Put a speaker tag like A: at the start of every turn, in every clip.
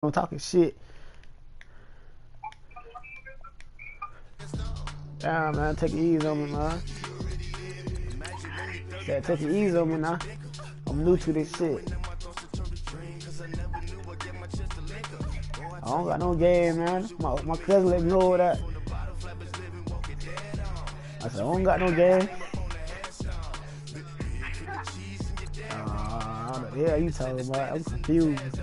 A: I'm talking shit. Damn, man, take it easy on me, man. Yeah, take it easy on me now. I'm new to this shit. I don't got no game, man. My cousin let me know that. I said, I don't got no game. What the hell you talking about? I'm confused.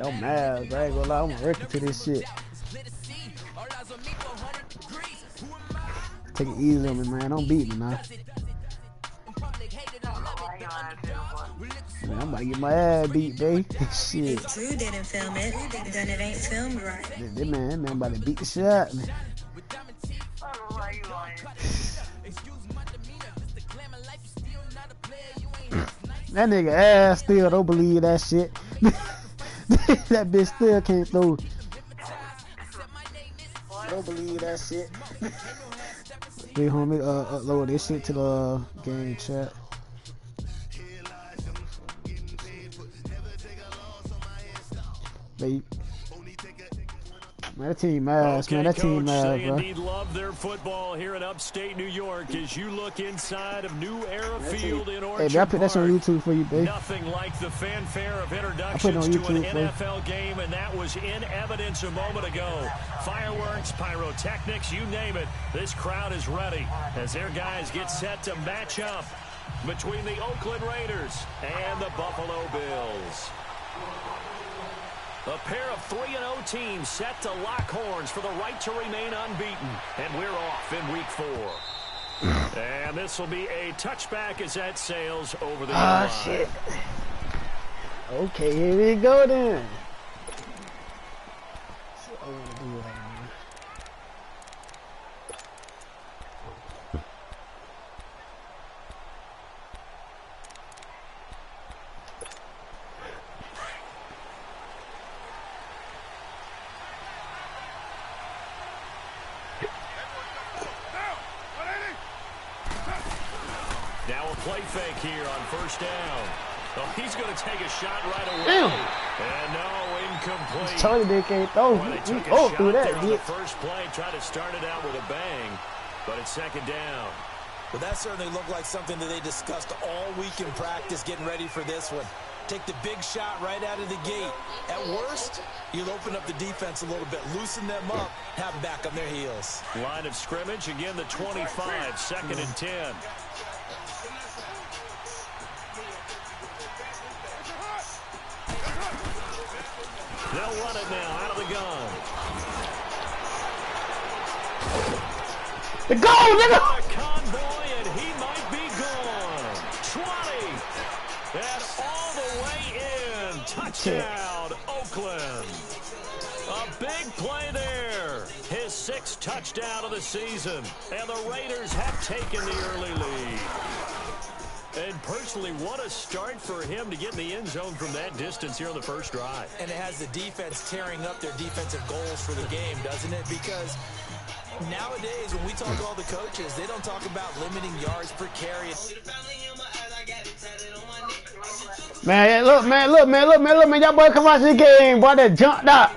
A: I'm mad, bro. I ain't gonna lie, I'm working to this shit. Take it easy on me, man. Don't beat me, man. Man, I'm about to get my ass beat, babe. Shit.
B: Drew didn't film it, then it ain't filmed right.
A: That man about to beat the shit out of me. That nigga ass still don't believe that shit. That bitch still can't throw. Don't believe that shit. Big homie, upload this shit to the game chat. Babe. Man, that team ass,
C: okay,
A: man. That
C: Coach,
A: team ass,
C: they
A: bro.
C: indeed love their football here in upstate New York as you look inside of New Era Field in Orchard
A: Hey, man, I put that
C: Park.
A: on YouTube for you, babe.
C: Nothing like the fanfare of introductions
A: on
C: to
A: YouTube,
C: an NFL game, and that was in evidence a moment ago. Fireworks, pyrotechnics, you name it. This crowd is ready as their guys get set to match up between the Oakland Raiders and the Buffalo Bills. A pair of 3-0 teams set to lock horns for the right to remain unbeaten. And we're off in week 4. And this will be a touchback as that sails over the line.
A: Shit. Okay, here we go then.
C: Now a play fake here on first down. Oh, he's going to take a shot right away.
A: Damn.
C: And no, incomplete.
A: Totally they can't throw.
C: Boy, they took a shot there on the first play, tried to start it out with a bang, but it's second down.
D: Well, that certainly looked like something that they discussed all week in practice, getting ready for this one. Take the big shot right out of the gate. At worst, you'll open up the defense a little bit, loosen them up, have them back on their heels.
C: Line of scrimmage, again the 25, second and 10. They'll run it now out of the gun.
A: The goal, nigga!
C: A convoy, and he might be gone. 20. And all the way in. Touchdown, Oakland. A big play there. His 6th touchdown of the season. And the Raiders have taken the early lead. And personally, what a start for him to get in the end zone from that distance here on the first drive.
D: And it has the defense tearing up their defensive goals for the game, doesn't it? Because nowadays, when we talk to all the coaches, they don't talk about limiting yards per carry.
A: Man, look, man. Y'all boy come watch this game, boy. That jumped out.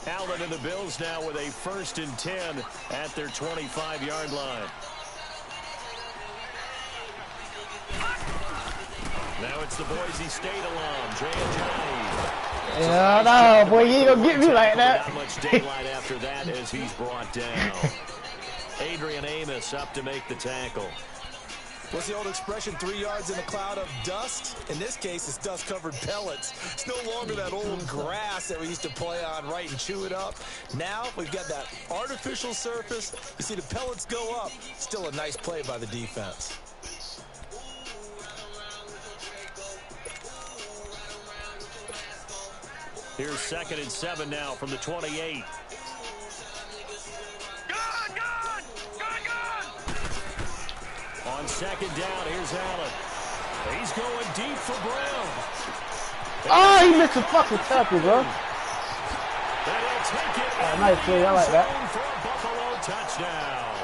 C: Allen and the Bills now with a 1st and 10 at their 25-yard line. Now it's the Boise State alum, Jay Ajayi.
A: Yeah, no, boy, you ain't gonna get me like that.
C: Not much daylight after that as he's brought down. Adrian Amos up to make the tackle.
D: What's the old expression, 3 yards in a cloud of dust? In this case, it's dust-covered pellets. It's no longer that old grass that we used to play on, right, and chew it up. Now we've got that artificial surface. You see the pellets go up. Still a nice play by the defense.
C: Here's 2nd and 7 now from the 28. On second down, here's Allen. is going deep for Brown.
A: Oh, he missed a fucking tackle, bro.
C: And he'll take it
A: Nice play. I like that.
C: for a Buffalo touchdown.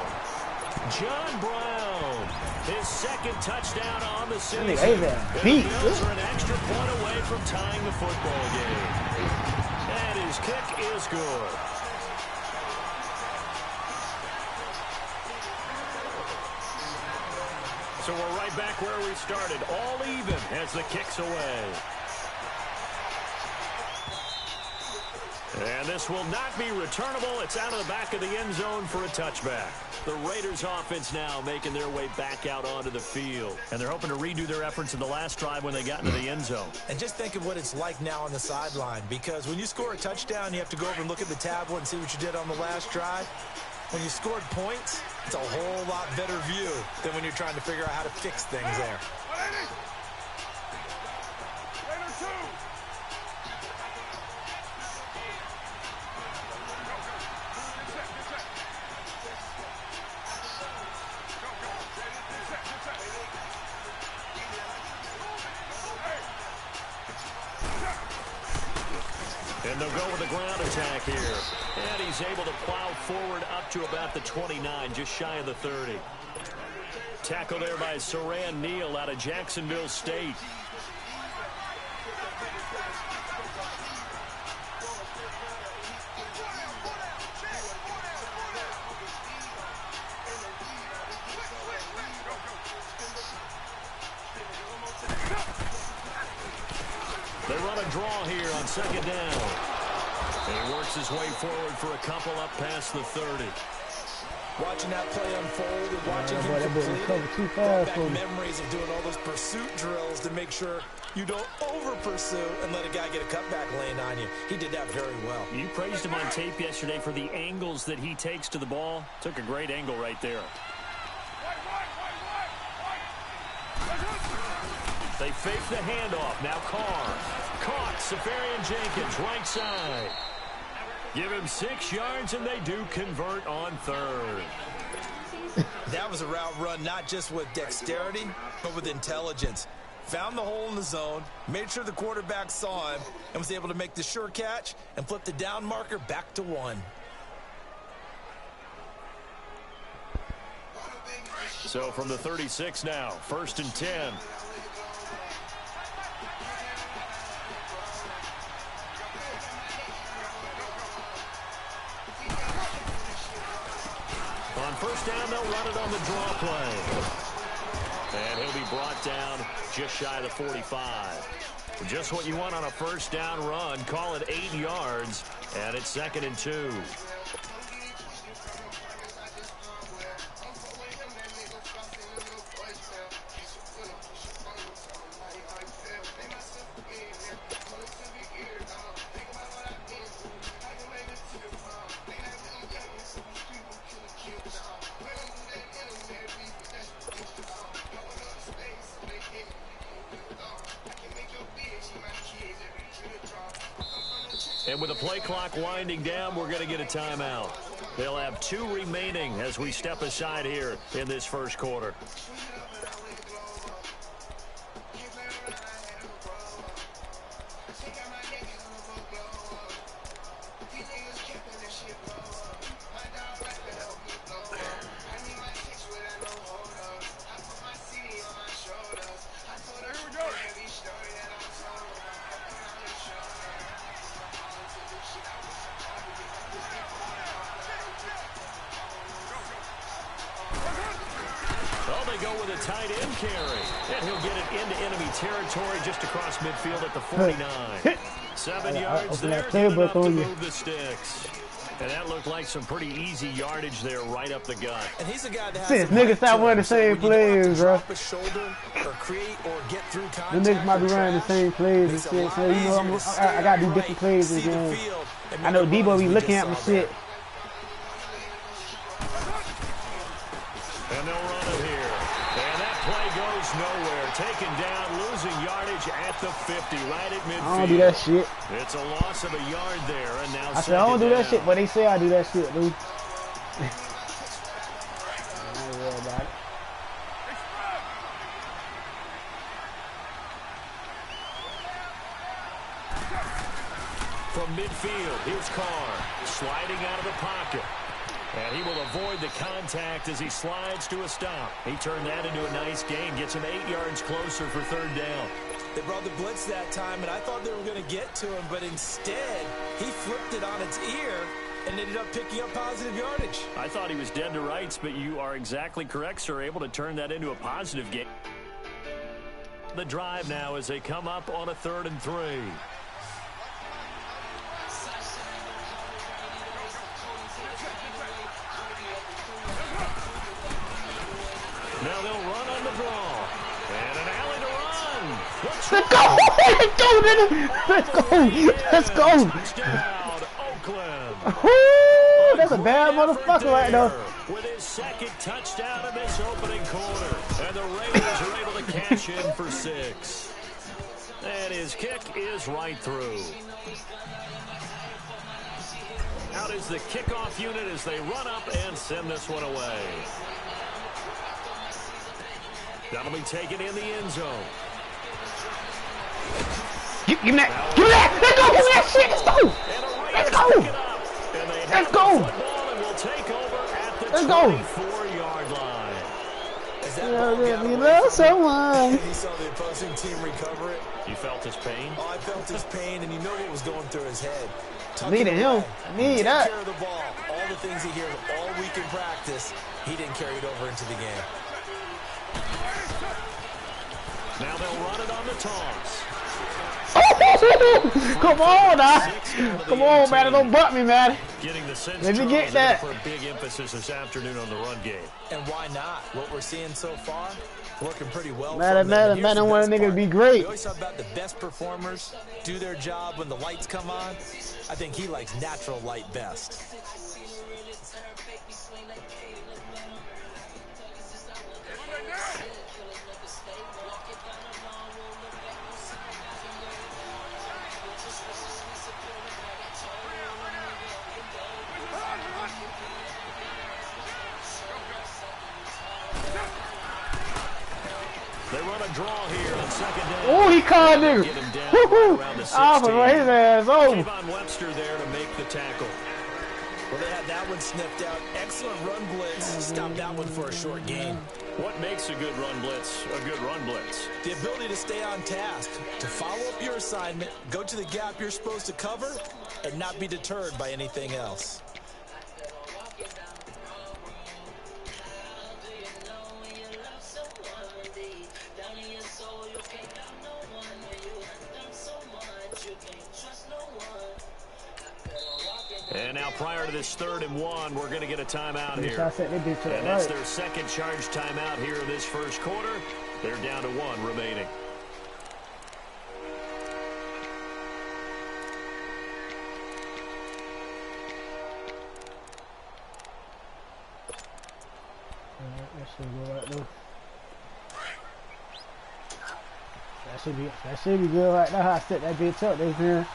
C: John Brown, his second touchdown on the season.
A: That beat.
C: The Bills are an extra point away from tying the football game. And his kick is good. So we're right back where we started, all even as the kick's away. And this will not be returnable. It's out of the back of the end zone for a touchback. The Raiders offense now making their way back out onto the field. And they're hoping to redo their efforts in the last drive when they got into the end zone.
D: And just think of what it's like now on the sideline, because when you score a touchdown, you have to go over and look at the tablet and see what you did on the last drive. When you scored points, it's a whole lot better view than when you're trying to figure out how to fix things there.
C: And they'll go with a ground attack here. And he's able to plow forward up to about the 29, just shy of the 30. Tackle there by Saran Neal out of Jacksonville State. They run a draw here on second down. And he works his way forward for a couple up past the 30.
D: Watching that play unfold and watching him complete it, brought back memories of doing all those pursuit drills to make sure you don't over-pursue and let a guy get a cutback lane on you. He did that very well.
C: You praised him on tape yesterday for the angles that he takes to the ball. Took a great angle right there. They fake the handoff. Now Carr. Caught. Safarian Jenkins, right side. Give him 6 yards, and they do convert on third.
D: That was a route run not just with dexterity, but with intelligence. Found the hole in the zone, made sure the quarterback saw him, and was able to make the sure catch and flip the down marker back to 1.
C: So from the 36 now, 1st and 10. On first down, they'll run it on the draw play. And he'll be brought down just shy of the 45. Just what you want on a first down run. Call it 8 yards, and it's 2nd and 2. And with the play clock winding down, we're going to get a timeout. They'll have 2 remaining as we step aside here in this first quarter. Tight end carry, and he'll get it into enemy territory just across midfield at the 49. 7 yards there, enough to move the sticks. And that looked like some pretty easy yardage there right up the gut.
D: And he's a guy that has
A: Since niggas stop wearing the same plays, bro.
D: The
A: niggas might be running the same plays and shit. So, you know, I gotta do different plays in game. I know Debo be looking at my shit.
C: And they'll run it here. And that play goes nowhere. Taken down, losing yardage at the 50, right at midfield.
A: I don't do that shit.
C: It's a loss of a yard there, and now
A: I said I don't do that shit, but they say I do that shit, dude. I ain't worried about it.
C: From midfield, here's Carr sliding out of the pocket. And he will avoid the contact as he slides to a stop. He turned that into a nice gain, gets him 8 yards closer for third down.
D: They brought the blitz that time, and I thought they were going to get to him, but instead, he flipped it on its ear and ended up picking up positive yardage.
C: I thought he was dead to rights, but you are exactly correct, sir, able to turn that into a positive gain. The drive now as they come up on a 3rd and 3. Now they'll run on the draw. And an alley to run.
A: Let's go! Let's go, nigga! Let's go!
C: Touchdown, Oakland.
A: Woo! That's a bad motherfucker right there.
C: With his second touchdown in this opening quarter. And the Raiders are able to cash in for 6. And his kick is right through. Out is the kickoff unit as they run up and send this one away. That'll be taken in the end zone.
A: Give me that! Give me that! Let's go! Give me that shit! Let's go! Let's go! Let's go!
C: And will take over at the
A: Let's go!
C: 24-yard line.
D: As that ball got
A: We
D: away
A: love
D: from him,
A: someone.
D: and he saw the opposing team recover it.
C: You felt his pain?
D: Oh, I felt his pain, and you know what was going through his head. Tuck
A: Needed
D: it
A: him.
D: away.
A: Need
D: Take
A: that.
D: care of the ball. All the things he hears all week in practice, he didn't carry it over into the game.
C: Now they'll run it on the toss.
A: Come on, now. Come on, man. Don't butt me, man.
C: Getting the sense
A: Let me get that.
C: for a big emphasis this afternoon on the run game.
D: And why not? What we're seeing so far, working pretty well.
A: Man,
D: from them. And
A: man, I
D: here's
A: want a
D: the
A: nigga
D: best
A: to be
D: part.
A: great.
D: We always talk about the best performers do their job when the lights come on. I think he likes natural light best.
C: They run a draw here on second down.
A: Oh, he caught nigga.
C: Get him down
A: Woo-hoo.
C: around the 16.
A: I'm gonna run his ass over.
C: Kayvon Webster there to make the tackle.
D: Well, they had that one sniffed out. Excellent run blitz. Stopped that one for a short gain.
C: What makes a good run blitz a good run blitz?
D: The ability to stay on task, to follow up your assignment, go to the gap you're supposed to cover, and not be deterred by anything else.
C: And now prior to this 3rd and 1, we're going to get a timeout
A: I
C: here.
A: said they did to
C: And
A: the
C: that's
A: right.
C: their second charge timeout here in this first quarter. They're down to 1 remaining.
A: That should be good right now. How I set that bitch up, they man.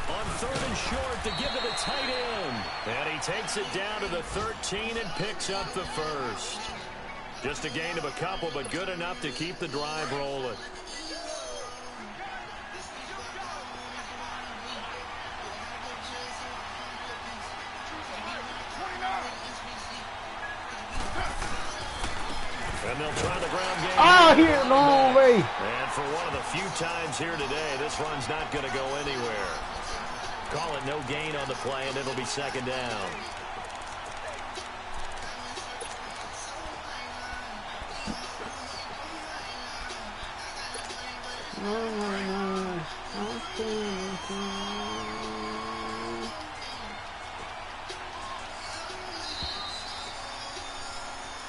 C: On 3rd and short to give to the tight end. And he takes it down to the 13 and picks up the first. Just a gain of a couple, but good enough to keep the drive rolling. And they'll try the ground game.
A: Oh, he hit the long way.
C: And for one of the few times here today, this run's not going to go anywhere. Call it no gain on the play, and it'll be second down.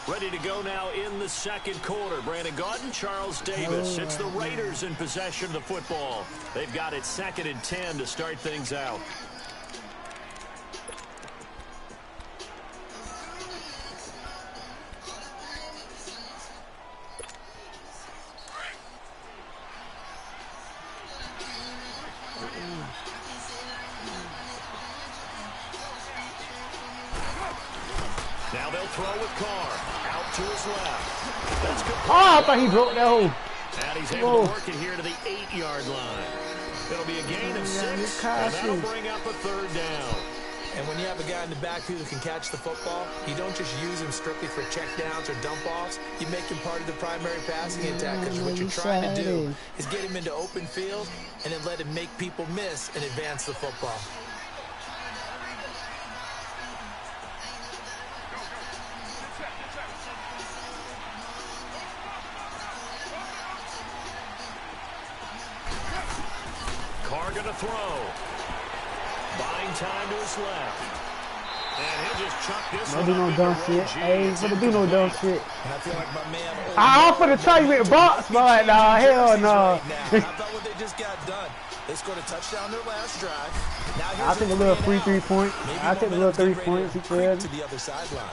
C: Ready to go now in the second quarter. Brandon Gaudin, Charles Davis. It's the Raiders in possession of the football. They've got it 2nd and 10 to start things out. Now they'll throw with Carr. Out to his left. That's good.
A: Oh, I thought he broke that hole.
C: And he's able to work it here to the 8-yard line. It'll be a gain of 6, and that'll bring up a 3rd down.
D: And when you have a guy in the backfield who can catch the football, you don't just use him strictly for checkdowns or dump-offs. You make him part of the primary passing attack, because what you're trying to do is get him into open field and then let him make people miss and advance the football.
C: Carr going to throw. Buying time to his left. And he'll just chuck this one.
A: Don't do no dumb shit. Hey, finna do no dumb shit.
D: And I feel like my man...
A: I'm finna try you with the box, but nah, hell no.
D: How about what they just got done? They scored a touchdown their last drive. Now
A: I take a little free 3-point. I take a little 3 points. He cares.
D: To the other sideline.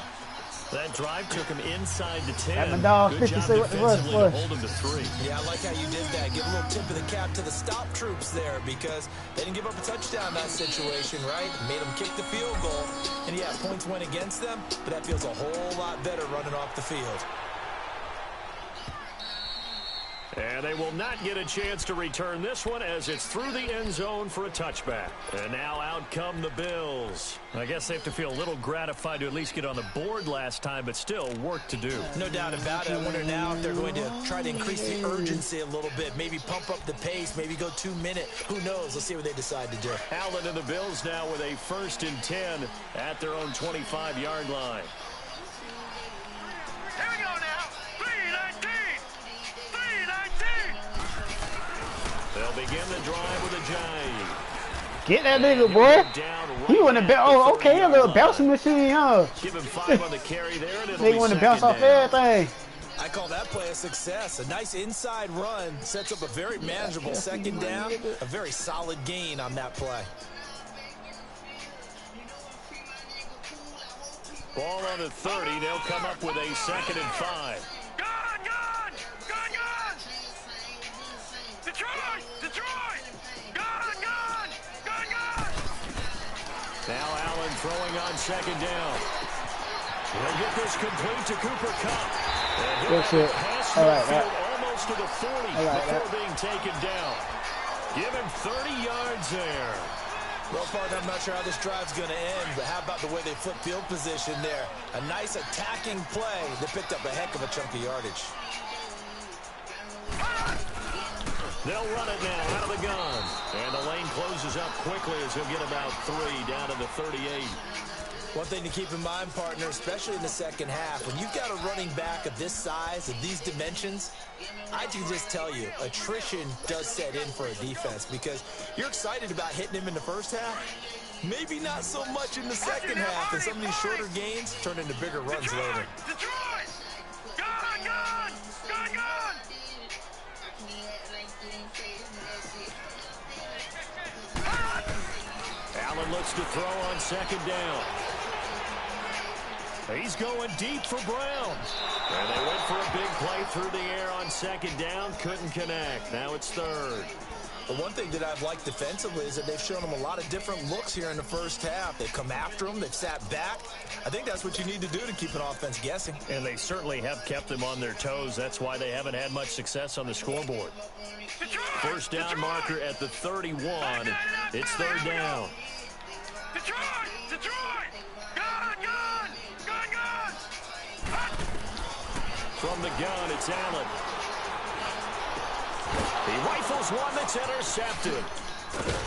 C: That drive took him inside the 10.
A: That my dog
C: Good
A: 50
C: job
A: say what the rush
C: defensively
A: was.
C: to hold him to 3.
D: Yeah, I like how you did that. Give a little tip of the cap to the stop troops there, because they didn't give up a touchdown in that situation, right? Made them kick the field goal. And yeah, points went against them, but that feels a whole lot better running off the field.
C: And they will not get a chance to return this one as it's through the end zone for a touchback. And now out come the Bills. I guess they have to feel a little gratified to at least get on the board last time, but still work to do.
D: No doubt about it. I wonder now if they're going to try to increase the urgency a little bit, maybe pump up the pace, maybe go 2-minute. Who knows? Let's see what they decide to do.
C: Allen and the Bills now with a 1st and 10 at their own 25-yard line.
E: Here we go now. 3-19.
C: They'll begin the drive with a jive.
A: Get that nigga, boy. He want to bounce. Oh, okay, a little bouncing machine, huh?
C: Give him 5 on the carry there, and it'll
A: They
C: be
A: want to bounce off
C: down.
A: everything.
D: I call that play a success. A nice inside run sets up a very manageable 2nd down. A very solid gain on that play.
C: Ball on the 30. They'll come up with a 2nd and 5.
E: Gun! Detroit! Gun!
C: Now Allen throwing on 2nd down. He'll get this complete to Cooper Kupp. And he'll
A: That's it.
C: pass
A: I like
C: midfield
A: that.
C: almost to the 40
A: I like
C: before
A: that.
C: being taken down. Give him 30 yards there.
D: Well, partner, I'm not sure how this drive's going to end, but how about the way they flip field position there? A nice attacking play that picked up a heck of a chunk of yardage.
C: They'll run it now out of the gun. And the lane closes up quickly as he'll get about 3 down to the 38.
D: One thing to keep in mind, partner, especially in the 2nd half, when you've got a running back of this size, of these dimensions, I can just tell you, attrition does set in for a defense, because you're excited about hitting him in the 1st half. Maybe not so much in the 2nd half, and some of these shorter gains turn into bigger runs later.
E: Detroit! Gun!
C: Allen looks to throw on 2nd down. He's going deep for Brown. And they went for a big play through the air on 2nd down. Couldn't connect. Now it's 3rd.
D: The one thing that I've liked defensively is that they've shown them a lot of different looks here in the 1st half. They've come after them. They've sat back. I think that's what you need to do to keep an offense guessing.
C: And they certainly have kept them on their toes. That's why they haven't had much success on the scoreboard. 1st down marker at the 31. It's 3rd down.
E: Detroit! Gun!
C: From the gun, it's Allen. He rifles one that's intercepted.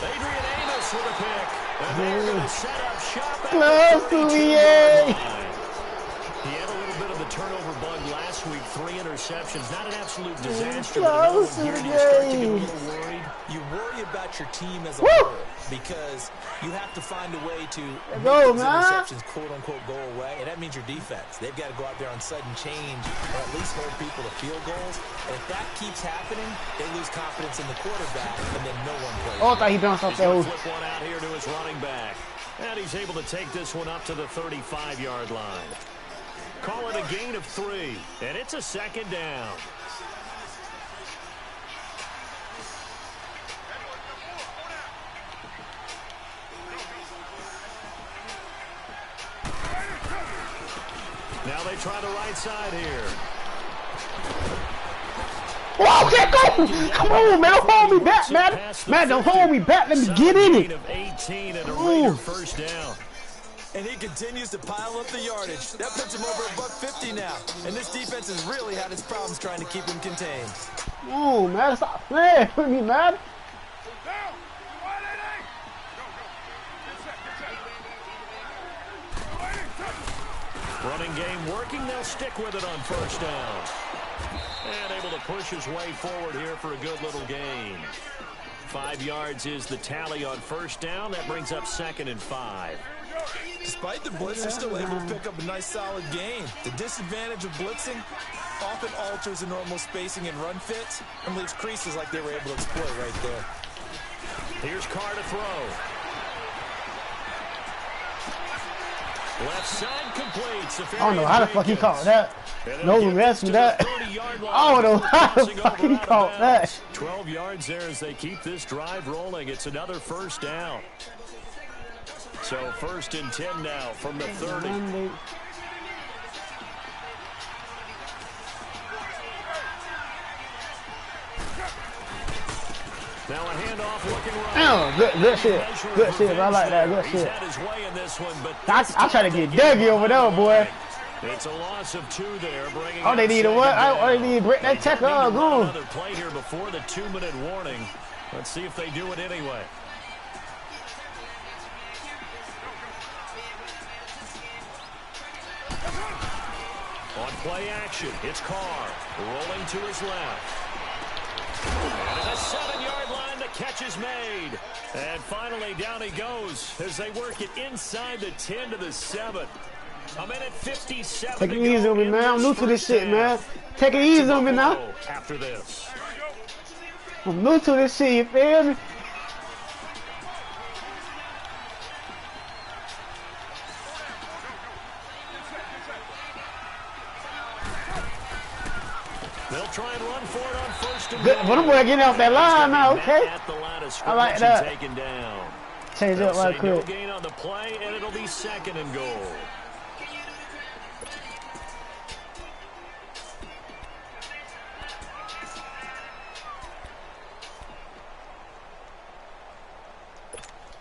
C: Adrian Amos with a pick. And they're going to set up shop at
A: Close
C: the
A: to
C: 32
A: me,
C: yard line. He had a little bit of the turnover bug last week. 3 interceptions. Not an absolute disaster. But another one here, and you start to get a little worried.
D: You worry about your team as a
A: Woo!
D: whole, because you have to find a way to make
A: go,
D: those
A: man.
D: interceptions quote-unquote go away, and that means your defense. They've got to go out there on sudden change or at least hold people to field goals. And if that keeps happening, they lose confidence in the quarterback, and then no one plays.
A: Oh, I thought he bounced off
C: He's
A: that
C: going
A: hole.
C: to flip one out here to his running back. And he's able to take this one up to the 35-yard line. Call it a gain of 3. And it's a 2nd down. Now they try the right side here.
A: Oh, can't go! Come on, man, don't hold me back, man. Man, don't hold me back. Let me get in it.
C: Of 18 and a Raider first down.
D: And he continues to pile up the yardage. That puts him over $150 now. And this defense has really had its problems trying to keep him contained.
A: Oh, man, stop playing with me, man.
C: Running game working. They'll stick with it on first down. And able to push his way forward here for a good little gain. 5 yards is the tally on first down. That brings up 2nd and 5.
D: Despite the blitz, they're still able to pick up a nice solid gain. The disadvantage of blitzing often alters the normal spacing and run fits and leaves creases like they were able to exploit right there.
C: Here's Carr to throw. Left side completes.
A: I don't know how the fuck he caught that. No rest with that. I don't know how the fuck he caught that.
C: 12 yards there as they keep this drive rolling. It's another first down. So 1st and 10 now from the 30. Now a handoff looking right.
A: Oh, good shit. Good shit. I like that. Good shit. I try to get Dougie over there, boy.
C: It's a loss of 2 there.
A: Oh, they need a what? Oh, they need to break that tackle. Oh, go.
C: Another play here before the 2-minute warning. Let's see if they do it anyway. On play action, it's Carr rolling to his left. And at the 7-yard line, the catch is made. And finally, down he goes as they work it inside the 10 to the 7. A minute 57.
A: Take it easy on me, man. I'm new to this shit, man. Take it easy on me now.
C: After this.
A: I'm new to this shit, you feel me?
C: They'll try and run for it on 1st and
A: Good. But I'm going to get off that line now, okay? I like that. Change it right quick.
C: No gain on the play, and it'll be 2nd and goal.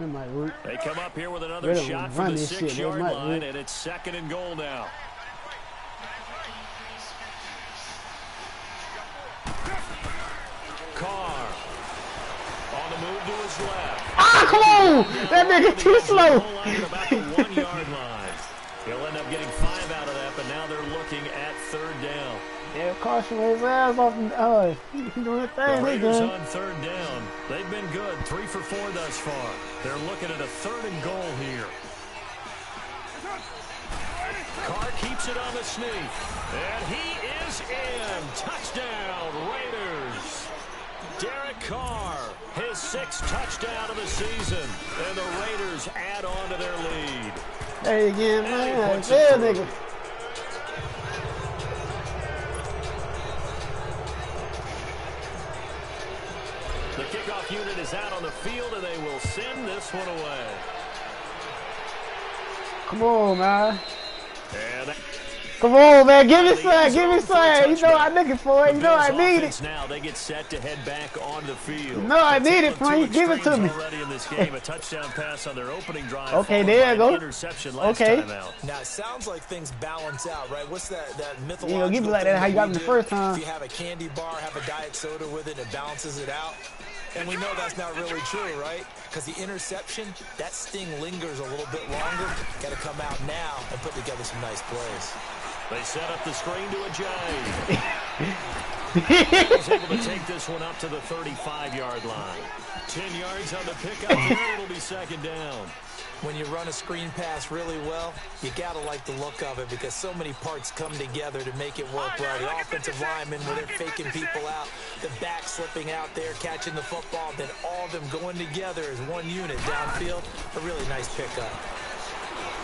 A: It might work.
C: They come up here with another shot from the 6-yard line, and it's 2nd and goal now. Carr on the move to his left.
A: Ah, come on! That nigga too slow.
C: About the 1-yard line. He'll end up getting 5 out of that, but now they're looking at 3rd down.
A: Yeah, caution his ass off. He's doing a thing.
C: The Raiders on 3rd down. They've been good, 3 for 4 thus far. They're looking at a 3rd and goal here. Carr keeps it on the sneak, and he is in. Touchdown, Raiders. Derek Carr, his 6th touchdown of the season, and the Raiders add on to their lead.
A: Hey again, man. Yeah, nigga.
C: The kickoff unit is out on the field, and they will send this one away.
A: Come on, man.
C: And
A: come on, man. Give me some. Give me some. You know I'm looking for it. You know I need it.
C: Now they get set to head back on the field.
A: No, I need it, Frank. Give it to me.
C: Already in this game, a touchdown pass on their opening drive.
A: Okay, there you go.
C: Interception last time out.
D: Now it sounds like things balance out, right? What's that mythological?
A: You know, give me like that how you got me the first time.
D: If you have a candy bar, have a diet soda with it, it balances it out. And we know that's not really true, right? Because the interception, that sting lingers a little bit longer. Got to come out now and put together some nice plays.
C: They set up the screen to a jive. He's able to take this one up to the 35-yard line. 10 yards on the pickup here. It'll be 2nd down.
D: When you run a screen pass really well, you got to like the look of it because so many parts come together to make it work well. The offensive linemen, where they're faking people out, the back slipping out there, catching the football, then all of them going together as one unit downfield. A really nice pickup.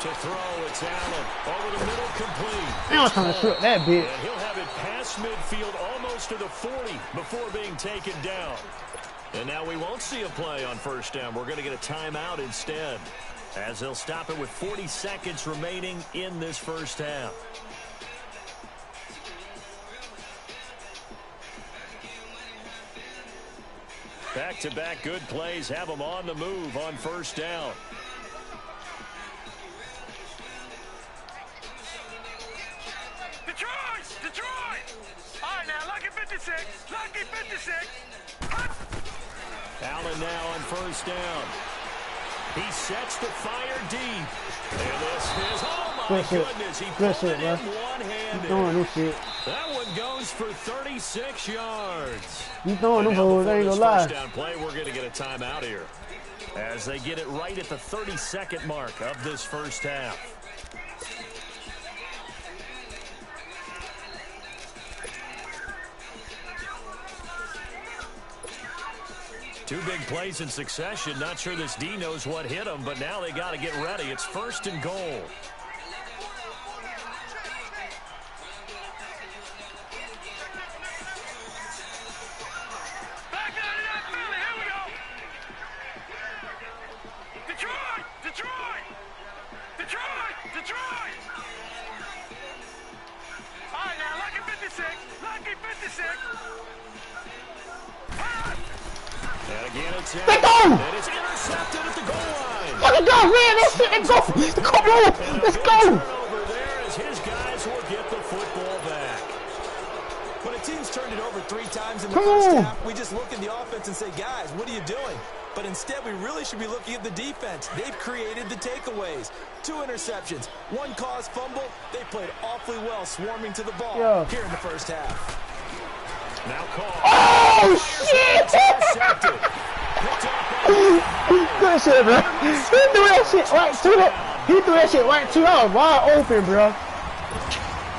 C: To throw, it's Allen. Over the middle, complete.
A: I was trying to shoot that bit.
C: And he'll have it past midfield, almost to the 40, before being taken down. And now we won't see a play on 1st down. We're going to get a timeout instead, as they'll stop it with 40 seconds remaining in this 1st half. Back-to-back good plays have them on the move on first down.
E: Detroit! All right, now, lucky 56. Lucky 56.
C: Allen now on first down. He sets the fire deep. And this is, oh my goodness, he put it in one-handed. That one goes for 36 yards.
A: You throwing them hoes, I ain't gonna lie.
C: First down play, we're going to get a timeout here as they get it right at the 32nd mark of this first half. Two big plays in succession. Not sure this D knows what hit him, but now they got to get ready. It's first and goal.
E: Back out of that Philly. Here we go. Detroit! Detroit! Detroit! Detroit! All right, now, lucky 56. Lucky 56.
C: And again, it's
A: Let go!
C: and it's intercepted at the goal line.
A: Fucking go, man! That shit, let's go! Come on! Let's go!
C: Turnover there as his guys will get the football back.
D: When a team's turned it over 3 times in the first half, we just look at the offense and say, guys, what are you doing? But instead, we really should be looking at the defense. They've created the takeaways. 2 interceptions, 1 caused fumble. They played awfully well swarming to the ball here in the first half.
C: Now call.
A: Oh, shit! Good shit, bro. He threw that shit right to the... He threw that shit right to... I was wide open, bro.
C: You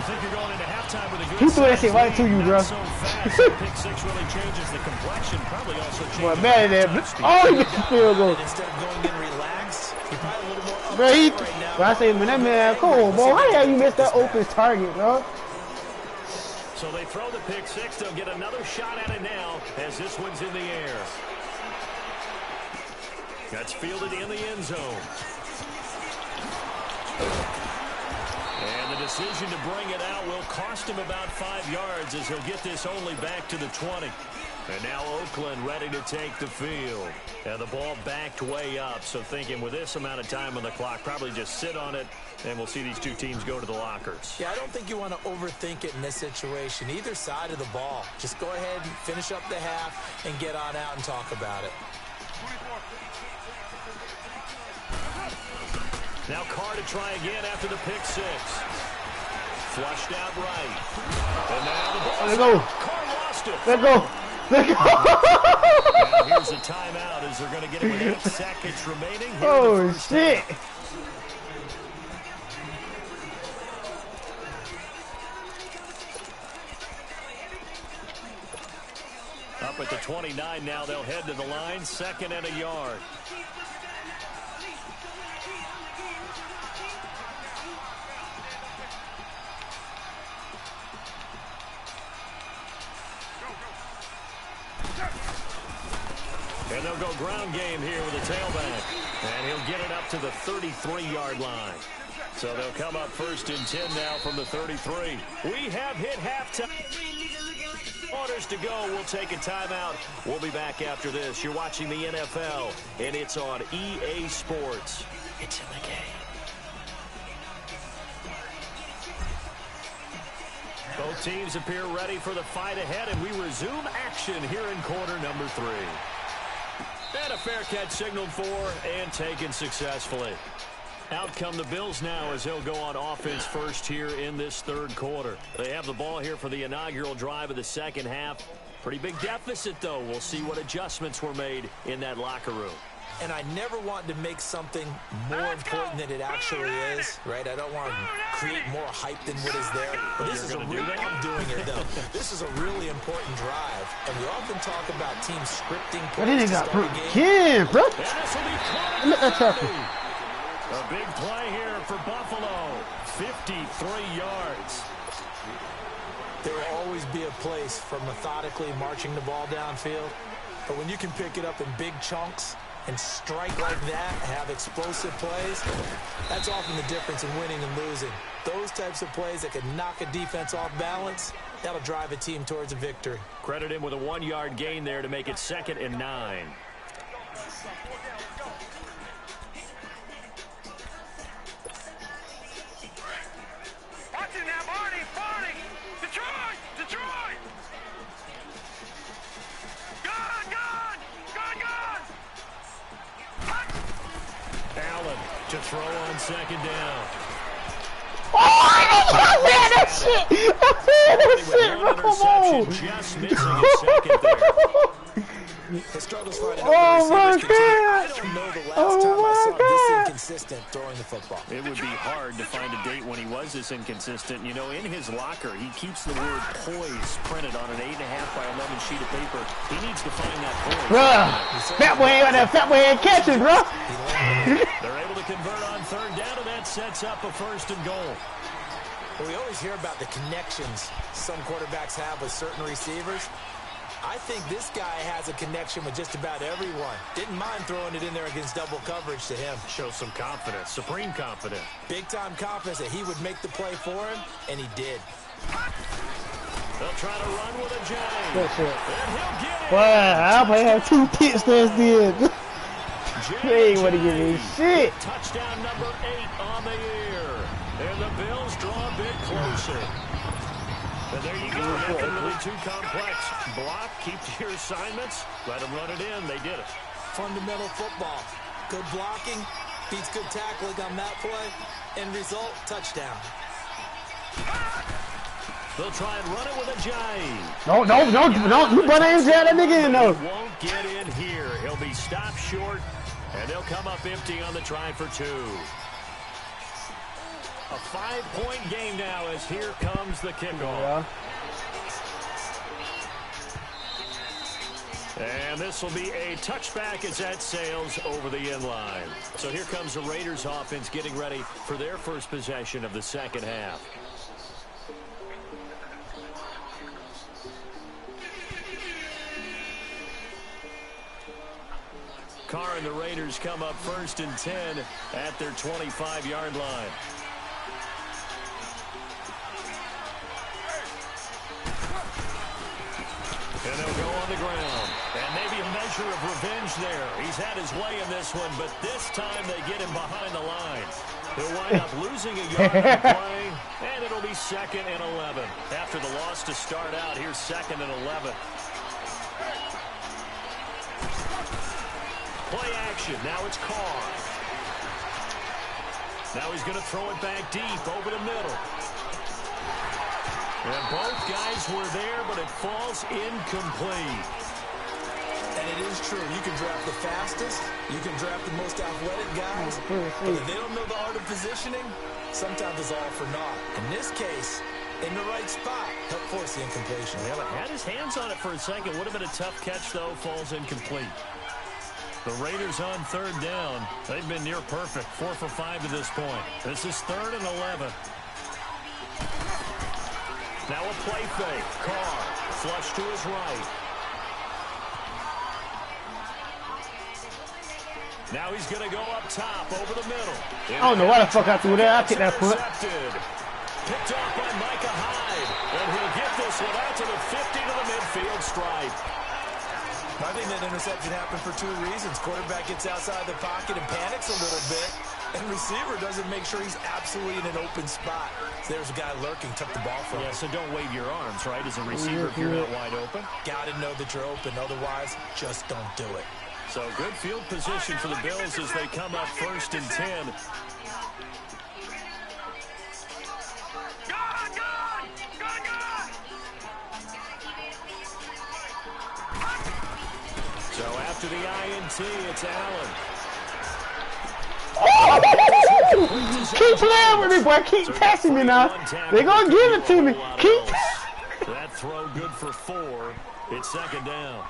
C: think you're going into halftime with a good
A: He threw that shit right to you, bro.
C: So fast. Pick 6 really changes the complexion. Probably also changes
A: Boy, man, that... Oh, he gets the field goal.
D: Instead of going in relaxed, he's probably a little more
A: Bro, he...
D: right now.
A: Bro, I say, man, that man... Come on, bro. How the hell you missed that open target, bro?
C: So they throw the pick 6. They'll get another shot at it now as this one's in the air. That's fielded in the end zone. And the decision to bring it out will cost him about 5 yards as he'll get this only back to the 20. And now Oakland ready to take the field. And the ball backed way up. So thinking with this amount of time on the clock, probably just sit on it, and we'll see these two teams go to the lockers.
D: Yeah, I don't think you want to overthink it in this situation. Either side of the ball. Just go ahead and finish up the half and get on out and talk about it.
C: Now Carr to try again after the pick 6. Flushed out right. And now the ball.
A: Let go.
C: Carr lost it.
A: Let go. Let go.
C: Now here's a timeout as they're going to get it with 8 seconds remaining. Here
A: Oh,
C: in the first
A: shit.
C: half. Up at the 29 now, they'll head to the line. 2nd and a yard. And they'll go ground game here with a tailback. And he'll get it up to the 33-yard line. So they'll come up 1st and 10 now from the 33. We have hit halftime. Quarters to go. We'll take a timeout. We'll be back after this. You're watching the NFL, and it's on EA Sports. It's in the game. Both teams appear ready for the fight ahead, and we resume action here in quarter number 3. And a fair catch signaled for and taken successfully. Out come the Bills now as they'll go on offense first here in this 3rd quarter. They have the ball here for the inaugural drive of the 2nd half. Pretty big deficit, though. We'll see what adjustments were made in that locker room.
D: And I never want to make something more important than it actually is, right? I don't want to create more hype than what is there. But this is a real, I'm doing it, though. This is a really important drive. And we often talk about teams scripting plays to start a game.
A: Bro.
C: And this will be caught.
A: Let that tackle.
C: A big play here for Buffalo. 53 yards.
D: There will always be a place for methodically marching the ball downfield. But when you can pick it up in big chunks and strike like that, have explosive plays, that's often the difference in winning and losing. Those types of plays that can knock a defense off balance, That'll drive a team towards a victory.
C: Credit him with a 1-yard gain there to make it 2nd and 9.
E: Watch it now, Barney! Barney! Detroit! Detroit! Gone! Gone! Gone! Gone!
C: Allen to throw on 2nd down.
A: Oh, I man, that shit! That shit, bro, come on!
C: Just missing his 2nd there.
D: His struggles finding
A: Oh, my
D: open receivers continue. I
A: God!
D: don't know the last
A: Oh,
D: time I
A: my
D: saw this
A: God!
D: inconsistent throwing the football.
C: It would be hard to find a date when he was this inconsistent. You know, in his locker, he keeps the word poise printed on an 8.5 by 11 sheet of paper. He needs to find that poise.
A: Bruh, fat boy ain't got that fat boy ain't catching, bro.
C: They're able to convert on 3rd down, and that sets up a 1st and goal.
D: Well, we always hear about the connections some quarterbacks have with certain receivers. I think this guy has a connection with just about everyone. Didn't mind throwing it in there against double coverage to him.
C: Shows some confidence, supreme confidence.
D: Big-time confidence that he would make the play for him, and he did.
C: They'll try to run with a jam.
A: Good shit.
C: And he'll get it.
A: Wow, I might have 2 pits this did. They ain't want to give me shit.
C: Touchdown number 8 on the year. And the Bills draw a bit closer. And there you go. Nothing really too complex. Block, keep to your assignments. Let them run it in. They did it.
D: Fundamental football. Good blocking, beats good tackling on that play. End result, touchdown.
C: They'll try and run it with a jive.
A: No, you better ain't that nigga in though.
C: He won't get in here. He'll be stopped short, and they'll come up empty on the try for 2. A 5-point game now as here comes the kickoff. And this will be a touchback as that sails over the inline. So here comes the Raiders offense getting ready for their first possession of the 2nd half. Carr and the Raiders come up 1st and 10 at their 25-yard line. And they'll go on the ground. And maybe a measure of revenge there. He's had his way in this one, but this time they get him behind the line. He'll wind up losing a yard on the play, and it'll be 2nd and 11. After the loss to start out, here's 2nd and 11. Play action. Now it's Carr. Now he's going to throw it back deep over the middle. And both guys were there, but it falls incomplete.
D: And it is true. You can draft the fastest. You can draft the most athletic guys. But if they don't know the art of positioning, sometimes it's all for naught. In this case, in the right spot, help force the incompletion.
C: Yeah, but had his hands on it for a second. Would have been a tough catch, though. Falls incomplete. The Raiders on 3rd down. They've been near perfect. 4 for 5 to this point. This is 3rd and 11. Now a play fake. Carr, flush to his right. Now he's going to go up top over the middle.
A: I don't know why the fuck I threw that. I kicked that foot.
C: Picked off by Micah Hyde. And he'll get this one out to the 50 to the midfield stripe.
D: I think that interception happened for 2 reasons. Quarterback gets outside the pocket and panics a little bit. And receiver doesn't make sure he's absolutely in an open spot. So there's a guy lurking, took the ball from him.
C: Yeah, so don't wave your arms, right, as a receiver if you're not wide open.
D: Got to know that you're open. Otherwise, just don't do it.
C: So good field position for the Bills as they come up 1st and 10.
E: Gone! Gone! Gone! Gone!
C: So after the INT, it's Allen.
A: Keep playing with me, boy. Keep testing me now. They're going to give it to me. Keep.
C: That throw good for 4. It's 2nd down.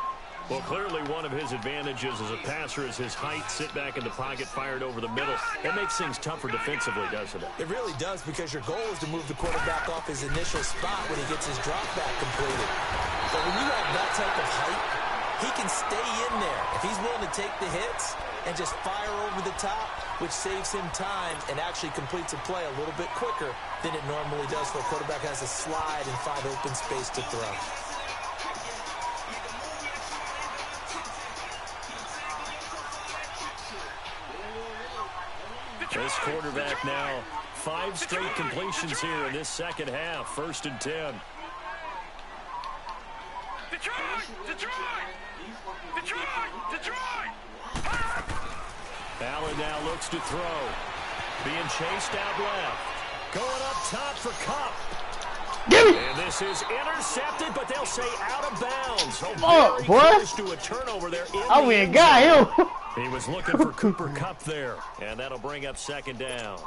C: Well, clearly one of his advantages as a passer is his height. Sit back in the pocket, fired over the middle. That makes things tougher defensively, doesn't it?
D: It really does, because your goal is to move the quarterback off his initial spot when he gets his drop back completed. But when you have that type of height, he can stay in there. If he's willing to take the hits and just fire over the top, which saves him time and actually completes a play a little bit quicker than it normally does for a quarterback has a slide and find open space to throw.
C: This quarterback now 5 straight completions here in this second half. 1st and 10. Allen now looks to throw. Being chased out left. Going up top for Cup. And this is intercepted, but they'll say out of bounds.
A: Oh,
C: very
A: boy.
C: close to a turnover there.
A: Oh, we got him.
C: He was looking for Cooper Kupp there, and that'll bring up 2nd down.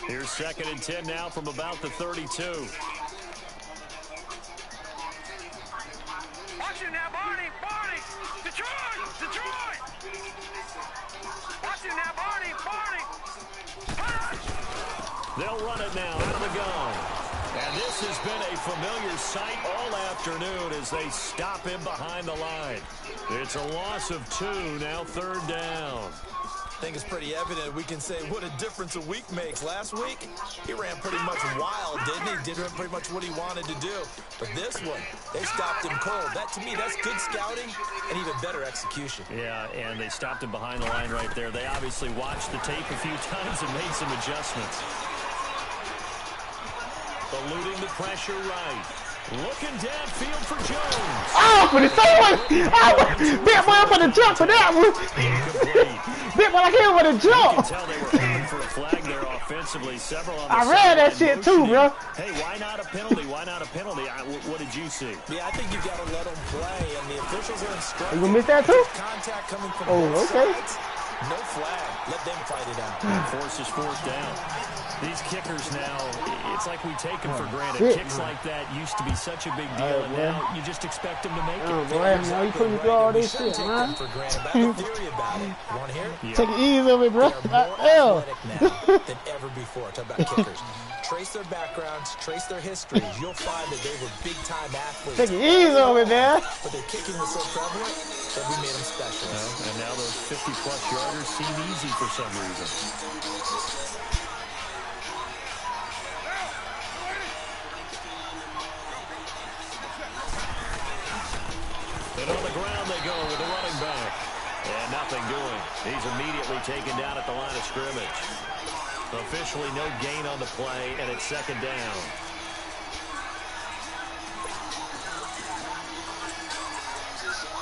C: Here's 2nd and 10 now from about the 32.
E: Watch it now, Barney! Barney! Detroit! Detroit! Watch it now, Barney! Barney!
C: They'll run it now out of the gun. And this has been a familiar sight all afternoon as they stop him behind the line. It's a loss of 2, now 3rd down.
D: I think it's pretty evident we can say what a difference a week makes. Last week, he ran pretty much wild, didn't he? Did pretty much what he wanted to do. But this one, they stopped him cold. That, to me, that's good scouting and even better execution.
C: Yeah, and they stopped him behind the line right there. They obviously watched the tape a few times and made some adjustments. Eluding the pressure right. Looking downfield for Jones.
A: Oh, for the same one. Bit boy, I'm gonna jump for that one. Bit boy, I can't want to jump.
C: You can tell they were hoping for a flag there offensively. Several on the
A: I read that
C: sideline
A: shit too, bro.
C: Hey, why not a penalty? Why not a penalty? What did you see?
D: Yeah, I think you got to let them play, and the officials are instructed.
A: You gonna miss that too?
D: Contact coming from
A: okay.
D: both sides. No flag. Let them fight it out.
C: Forces 4th down. These kickers now, it's like we take them for granted. Kicks like that used to be such a big deal, and now you just expect them to make it.
A: Oh, boy, now you putting me through all this shit, man.
D: For granted. I have a theory about it. You want to hear it?
C: Yeah.
A: Take it easy on me, bro.
D: They're more athletic now than ever before. Talk about kickers. Trace their backgrounds, trace their histories. You'll find that they were big-time athletes.
A: Take it easy on me, man.
D: But their kicking was so prevalent that we made them special.
C: And now those 50-plus yarders seem easy for some reason. And on the ground they go with the running back. And nothing doing. He's immediately taken down at the line of scrimmage. Officially no gain on the play, and it's 2nd down.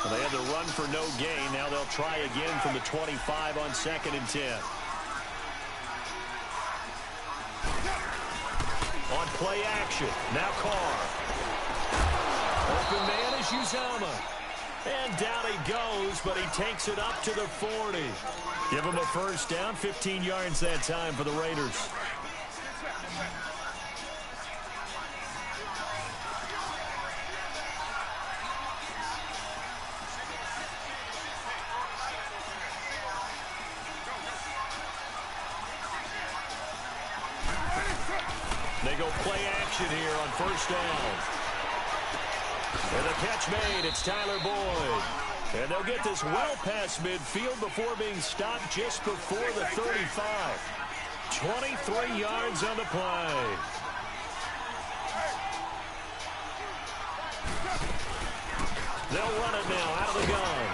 C: Well, they had to run for no gain. Now they'll try again from the 25 on 2nd and 10. On play action. Now Carr. Open man is Uzama. And down he goes, but he takes it up to the 40. Give him a 1st down, 15 yards that time for the Raiders. They go play action here on 1st down. And the catch made, it's Tyler Boyd. And they'll get this well past midfield before being stopped just before the 35. 23 yards on the play. They'll run it now out of the gun.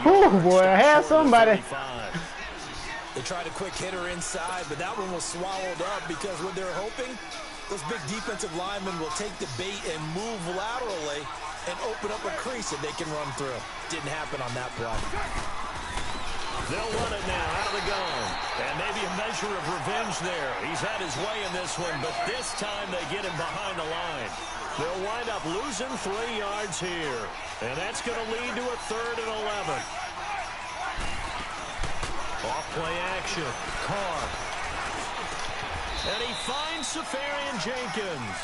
A: Oh, boy, I had somebody.
D: They tried a quick hitter inside, but that one was swallowed up because what they're hoping, those big defensive linemen will take the bait and move laterally and open up a crease that they can run through. Didn't happen on that play.
C: They'll run it now out of the gun. And maybe a measure of revenge there. He's had his way in this one, but this time they get him behind the line. They'll wind up losing 3 yards here. And that's going to lead to a 3rd and 11. Off play action. Carr. And he finds Safarian Jenkins.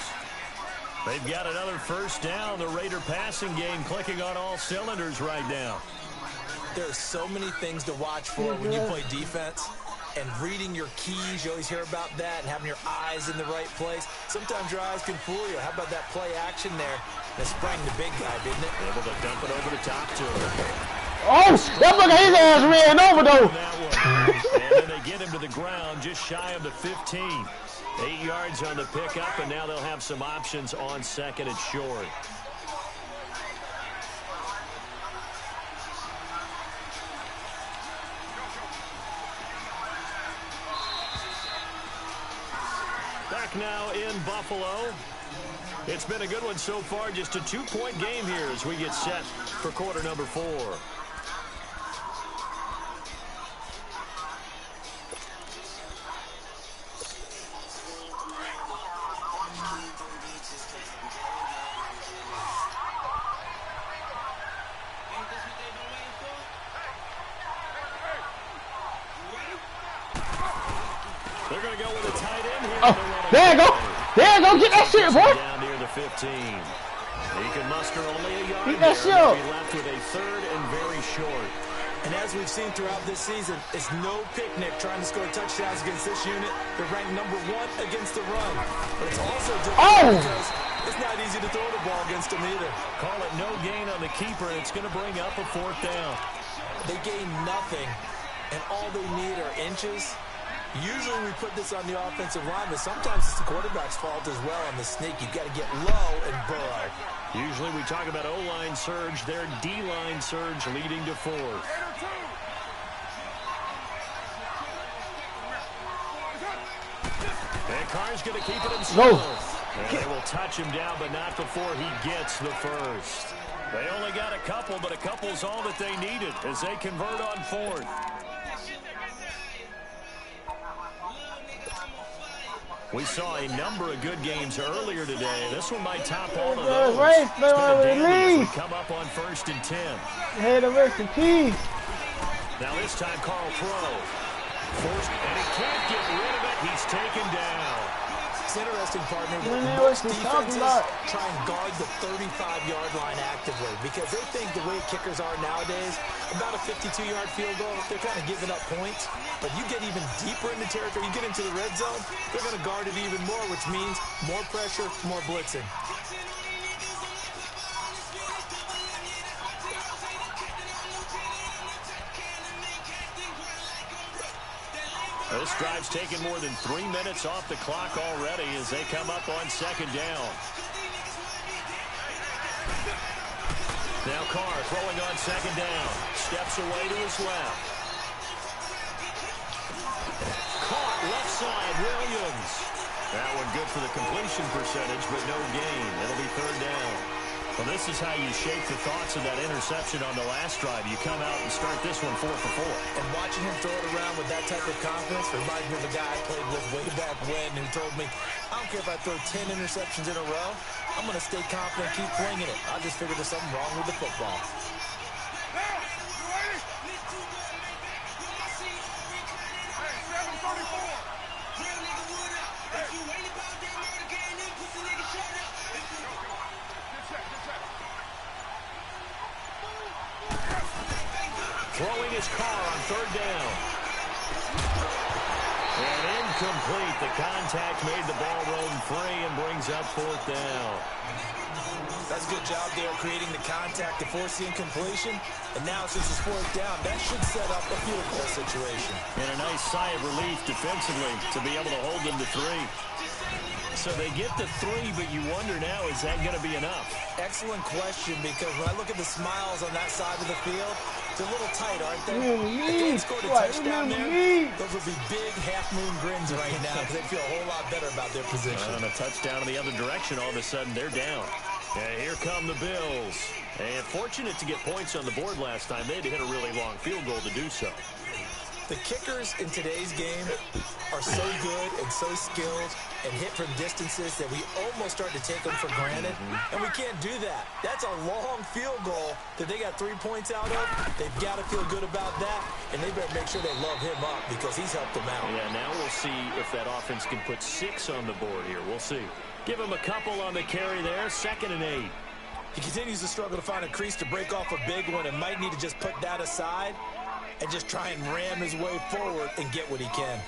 C: They've got another 1st down. The Raider passing game clicking on all cylinders right now.
D: There are so many things to watch for when you play defense. And reading your keys, you always hear about that, and having your eyes in the right place. Sometimes your eyes can fool you. How about that play action there? That sprang the big guy, didn't it?
C: Able to dump it over the top to him.
A: Oh, that fucker, his ass ran over though.
C: And then they get him to the ground just shy of the 15. 8 yards on the pickup, and now they'll have some options on second and short. Back now in Buffalo. It's been a good one so far. Just a 2-point game here as we get set for quarter number 4. They're going to go with a tight end here.
A: Oh, there you go. There you go. Get that shit, boy.
C: Down near the 15. He can muster only a yard.
A: Get that shit
C: there.
A: up.
C: Be left with a third and very short.
D: And as we've seen throughout this season, it's no picnic trying to score touchdowns against this unit. They're ranked number 1 against the run. But it's also difficult because it's not easy to throw the ball against them either.
C: Call it no gain on the keeper, and it's going to bring up a 4th down.
D: They gain nothing, and all they need are inches. Usually we put this on the offensive line, but sometimes it's the quarterback's fault as well on the sneak. You've got to get low and burrow.
C: Usually we talk about O-line surge. Their D-line surge leading to 4th. And Carr's going to keep it himself. And they will touch him down, but not before he gets the first. They only got a couple, but a couple's all that they needed as they convert on 4th. We saw a number of good games earlier today. This one might top all of those. It's been a dandy as we come up on 1st and 10.
A: Hey, the rest in peace.
C: Now this time Carl Crow. Forced, and he can't get rid of it. He's taken down.
D: It's interesting, partner,
A: Man,
D: that
A: what's
D: most
A: he talking
D: defenses
A: about?
D: try and guard the 35-yard line actively because they think the way kickers are nowadays, about a 52-yard field goal, they're kind of giving up points. But you get even deeper in the territory, you get into the red zone, they're going to guard it even more, which means more pressure, more blitzing.
C: This drive's taken more than 3 minutes off the clock already as they come up on 2nd down. Now Carr throwing on 2nd down. Steps away to his left. Caught left side, Williams. That one good for the completion percentage, but no gain. It'll be 3rd down. Well, this is how you shape the thoughts of that interception on the last drive. You come out and start this one 4 for 4.
D: And watching him throw it around with that type of confidence reminds me of a guy I played with way back when who told me, I don't care if I throw 10 interceptions in a row, I'm going to stay confident, keep flinging it. I just figured there's something wrong with the football.
C: Throwing his car on 3rd down. And incomplete. The contact made the ball roam free and brings up 4th down.
D: That's a good job there creating the contact to force the incompletion. And now since it's 4th down, that should set up a field goal situation.
C: And a nice sigh of relief defensively to be able to hold them to 3. So they get the 3, but you wonder now, is that going to be enough?
D: Excellent question, because when I look at the smiles on that side of the field, it's a little tight, aren't they? If they had scored a touchdown there, those would be big half-moon grins right now because they feel a whole lot better about their position.
C: On a touchdown in the other direction, all of a sudden they're down. And here come the Bills. And fortunate to get points on the board last time. They had to hit a really long field goal to do so.
D: The kickers in today's game are so good and so skilled and hit from distances that we almost start to take them for granted. And we can't do that. That's a long field goal that they got 3 points out of. They've got to feel good about that, and they better make sure they love him up because he's helped them out.
C: Yeah, now we'll see if that offense can put 6 on the board here. We'll see. Give him a couple on the carry there. 2nd and 8.
D: He continues to struggle to find a crease to break off a big one and might need to just put that aside and just try and ram his way forward and get what he can.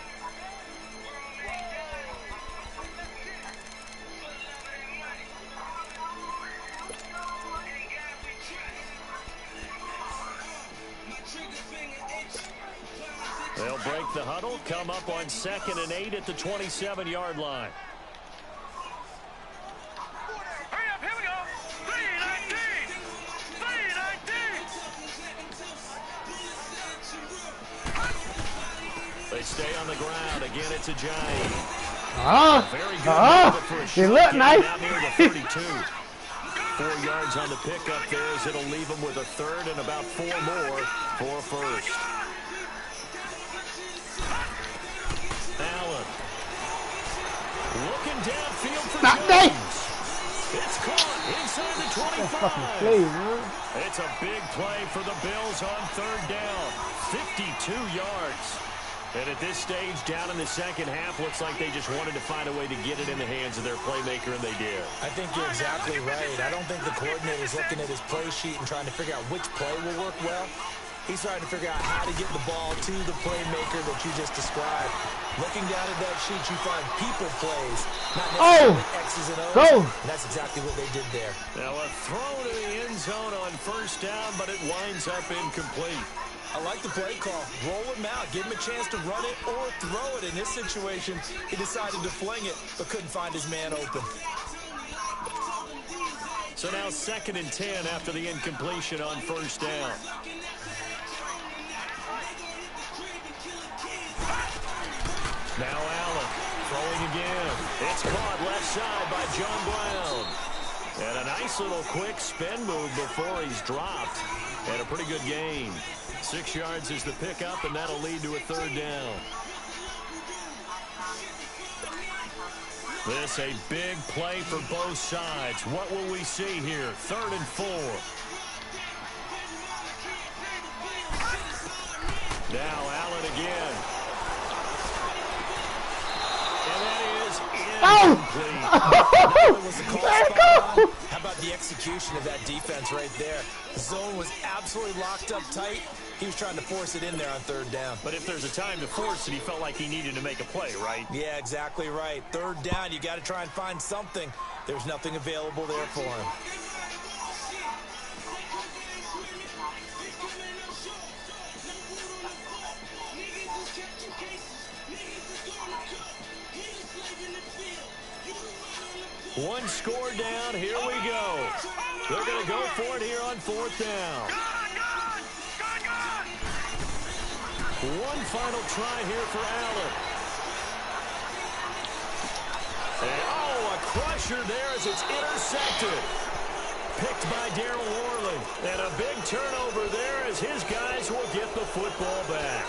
C: huddle, come up on 2nd and 8 at the 27-yard line.
E: Hurry up, here we go. 319. 319.
C: They stay on the ground. Again, it's a giant. Very good.
A: They look nice.
C: Out near the 32. 4 yards on the pickup there as it'll leave them with a 3rd and about 4 more for a 1st. Allen. Looking downfield for Jones. It's caught inside the 25. It's a big play for the Bills on 3rd down. 52 yards. And at this stage, down in the second half, looks like they just wanted to find a way to get it in the hands of their playmaker, and they did.
D: I think you're exactly right. I don't think the coordinator's looking at his play sheet and trying to figure out which play will work well. He's trying to figure out how to get the ball to the playmaker that you just described. Looking down at that sheet, you find people plays, not necessarily X's and O's. And that's exactly what they did there.
C: Now a throw to the end zone on 1st down, but it winds up incomplete.
D: I like the play call. Roll him out. Give him a chance to run it or throw it. In this situation, he decided to fling it, but couldn't find his man open.
C: So now 2nd and 10 after the incompletion on 1st down. Now Allen throwing again. It's caught left side by John Brown. And a nice little quick spin move before he's dropped. And a pretty good gain. 6 yards is the pickup, and that'll lead to a 3rd down. This a big play for both sides. What will we see here? 3rd and 4. Now Allen again. And that is incomplete.
D: How about the execution of that defense right there? The zone was absolutely locked up tight. He was trying to force it in there on 3rd down.
C: But if there's a time to force it, he felt like he needed to make a play, right?
D: Yeah, exactly right. 3rd down, you got to try and find something. There's nothing available there for him.
C: One score down. Here we go. They're going to go for it here on 4th down. One final try here for Allen. And, a crusher there as it's intercepted. Picked by Darryl Worley. And a big turnover there as his guys will get the football back.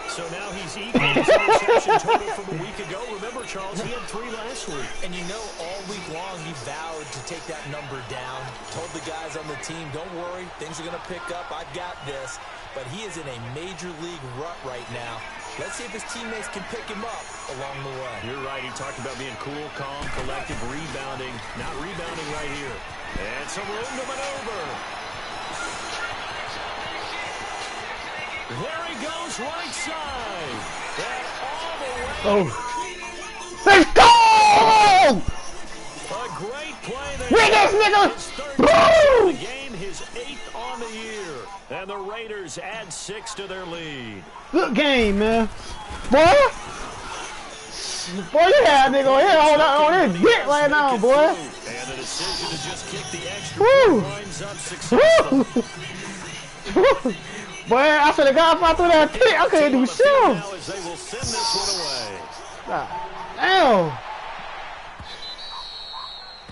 C: So now he's equal his interception total from a week ago. Remember, Charles, he had 3 last week.
D: And you know, all week long he vowed to take that number down. Told the guys on the team, don't worry, things are going to pick up. I've got this. But he is in a major league rut right now. Let's see if his teammates can pick him up along the way.
C: You're right. He talked about being cool, calm, collective, rebounding. Not rebounding right here. And some room to maneuver. There he goes, right side. And all the way.
A: Let's go!
C: A great play there.
A: Win this, nigga!
C: His 3rd touchdown of the game, his 8th on the year. And the Raiders add 6 to their lead.
A: Good game, man. Boy, you had a nigga on here on this dick right now, boy.
C: And the decision to just kick the extra point winds up successful.
A: Boy, I should have got up through that pit. I couldn't do shit.
C: Now as they will send this one away.
A: Damn.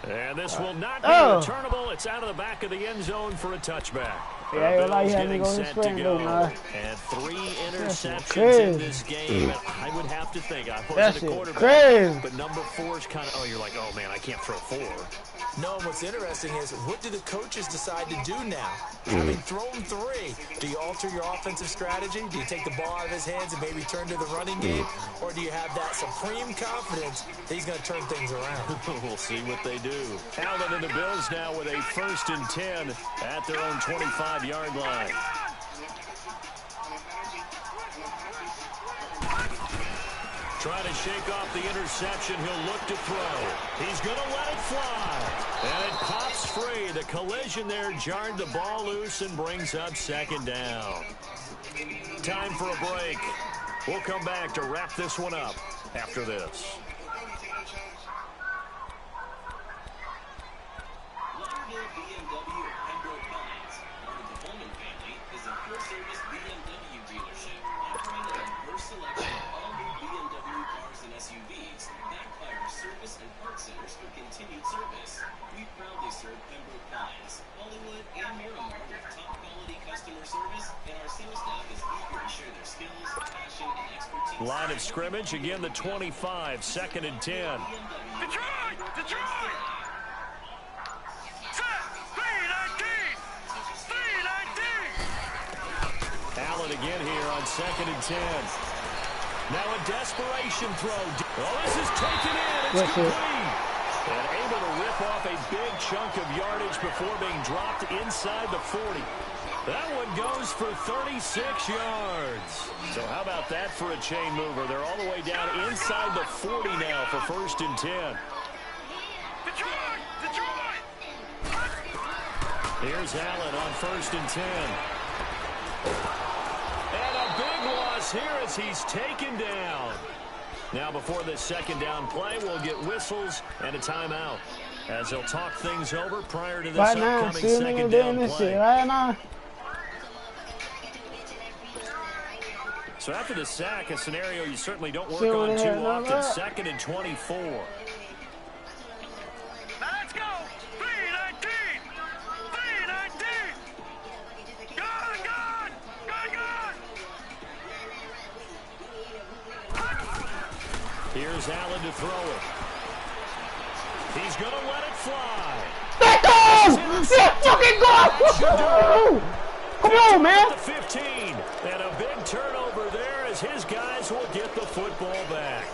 C: And this will not be returnable. It's out of the back of the end zone for a touchback.
A: Yeah,
C: Bills getting set to go. And 3 interceptions in this game. I would have to think. I wasn't a quarterback.
A: Crazy.
C: But number 4 is kind of, you're like, oh, man, I can't throw 4.
D: No, and what's interesting is, what do the coaches decide to do now? I mean, throw him 3. Do you alter your offensive strategy? Do you take the ball out of his hands and maybe turn to the running game? Or do you have that supreme confidence that he's going to turn things around?
C: We'll see what they do. Allen and the Bills now with a 1st and 10 at their own 25-yard line. Trying to shake off the interception. He'll look to throw. He's going to let it fly. And it pops free. The collision there jarred the ball loose and brings up 2nd down. Time for a break. We'll come back to wrap this one up after this. Line of scrimmage, again the 25, 2nd and 10.
E: Detroit! Detroit! Set! 3-19! 3-19!
C: Allen again here on 2nd and 10. Now a desperation throw. Oh, this is taken in. It's complete. And able to rip off a big chunk of yardage before being dropped inside the 40. That one goes for 36 yards. So how about that for a chain mover? They're all the way down inside the 40 now for 1st and 10.
E: Detroit! Detroit!
C: Here's Allen on 1st and 10. And a big loss here as he's taken down. Now before this 2nd down play, we'll get whistles and a timeout as they'll talk things over prior to this upcoming 2nd down play.
A: Right now.
C: So after the sack, a scenario you certainly don't work on too often. 2nd and 24.
E: Now let's go! 3-19! 3-19! Good! Good! Good! Good!
C: Here's Allen to throw it. He's going to let it fly.
A: Let go! Let fucking go! Come on, man!
C: 15. And a big turnover there as his guys will get the football back.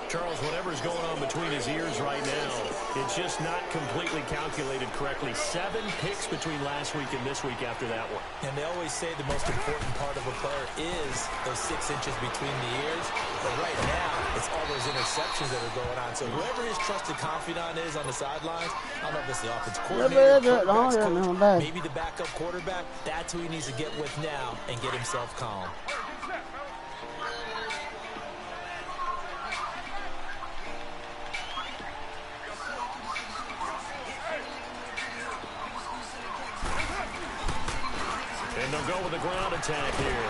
C: Charles, whatever's going on between his ears right now, it's just not completely calculated correctly. 7 picks between last week and this week after that one.
D: And they always say the most important part of a player is those 6 inches between the ears. But right now, it's all those interceptions that are going on. So whoever his trusted confidant is on the sidelines, I don't know if it's the offensive coordinator, quarterback's coach, maybe the backup quarterback, that's who he needs to get with now and get himself calm.
C: And they'll go with a ground attack here.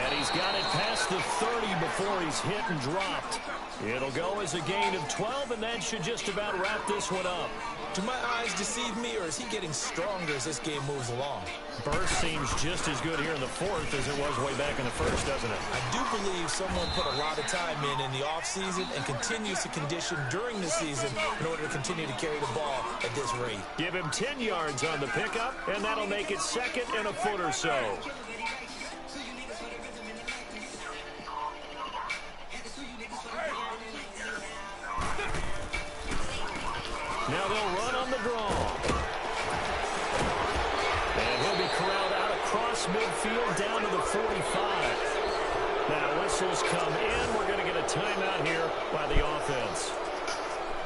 C: And he's got it past the 30 before he's hit and dropped. It'll go as a gain of 12, and that should just about wrap this one up.
D: Do my eyes deceive me, or is he getting stronger as this game moves along?
C: Burst seems just as good here in the 4th as it was way back in the 1st, doesn't it?
D: I do believe someone put a lot of time in the offseason and continues to condition during the season in order to continue to carry the ball at this rate.
C: Give him 10 yards on the pickup, and that'll make it 2nd and a foot or so. Now they'll run on the draw. And he'll be corralled out across midfield down to the 45. Now whistles come in. We're going to get a timeout here by the offense.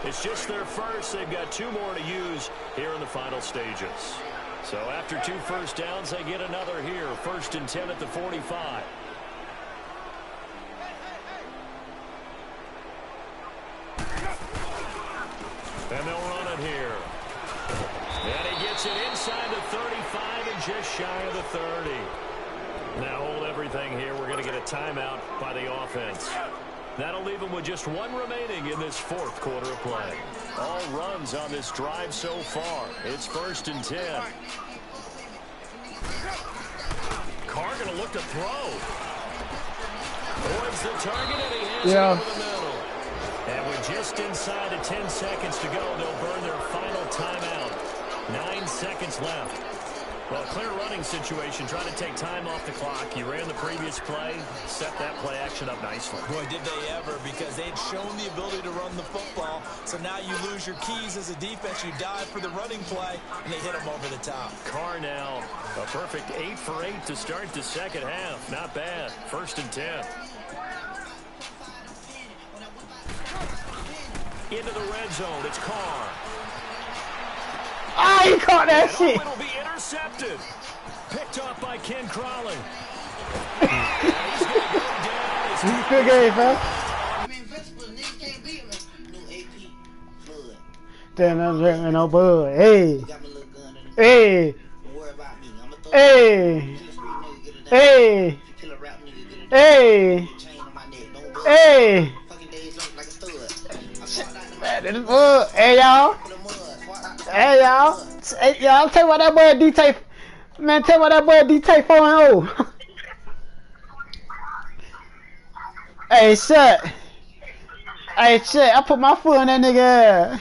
C: It's just their first. They've got 2 more to use here in the final stages. So after 2 first downs, they get another here. 1st and 10 at the 45. And they'll run it here. And he gets it inside the 35 and just shy of the 30. Now hold everything here. We're going to get a timeout by the offense. That'll leave them with just 1 remaining in this 4th quarter of play. All runs on this drive so far. It's 1st and 10. Carr going to look to throw. Towards the target, and he has it over the middle. And with just inside of 10 seconds to go, they'll burn their final timeout. 9 seconds left. Well, clear running situation, trying to take time off the clock. You ran the previous play, set that play action up nicely.
D: Boy, did they ever, because they'd shown the ability to run the football. So now you lose your keys as a defense. You dive for the running play, and they hit them over the top.
C: Carr now, a perfect 8 for 8 to start the 2nd half. Not bad. 1st and 10. Into the red zone. It's Carr.
A: Ah, he caught that shit.
C: It'll be intercepted. Picked off by Ken Crawley. He's going to go down
A: Good game, fam. Damn, I'm drinking no bud. Hey. Hey. Hey. Hey. Hey. Hey. Hey, y'all. Hey, y'all. Hey, y'all. Tell me what that boy DT. Man, tell me what that boy DT 4-0. Hey, shit. Hey, shit. I put my foot on that nigga.